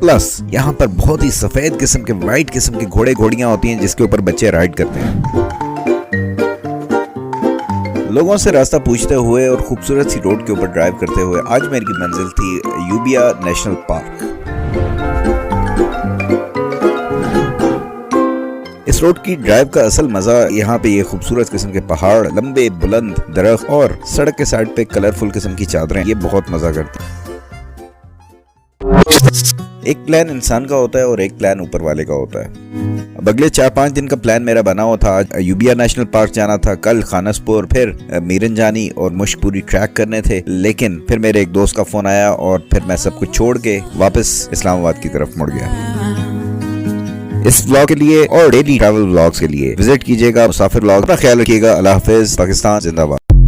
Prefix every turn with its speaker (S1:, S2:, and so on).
S1: Plus یہاں پر بہت ہی سفید قسم کے وائٹ قسم کے گھوڑے گھوڑیاں ہوتی ہیں جس کے اوپر بچے رائڈ کرتے ہیں۔ لوگوں سے راستہ پوچھتے ہوئے اور خوبصورت سی روڈ کے اوپر ڈرائیو کرتے ہوئے آج میری منزل تھی یوبیا نیشنل پارک۔ اس روڈ کی ڈرائیو کا اصل مزہ یہاں پہ یہ خوبصورت قسم کے پہاڑ، لمبے بلند درخت اور سڑک کے سائڈ پہ کلرفل قسم کی چادریں، یہ بہت مزہ کرتے ہیں۔ ایک پلان انسان کا ہوتا ہے اور ایک پلان اوپر والے کا ہوتا ہے۔ اب اگلے 4-5 دن کا پلان میرا بنا ہوا تھا۔ آج یوبیا نیشنل پارک جانا تھا، کل خانس پور، پھر میرن جانی اور مشک پوری ٹریک کرنے تھے، لیکن پھر میرے ایک دوست کا فون آیا اور پھر میں سب کچھ چھوڑ کے واپس اسلام آباد کی طرف مڑ گیا۔ اس ولاگ کے لیے اور ڈیلی ٹریول ولاگز کے لیے وزٹ کیجیے گا مسافر ولاگ۔ اپنا خیال رکھیے گا۔ اللہ حافظ۔ پاکستان زندہ باد۔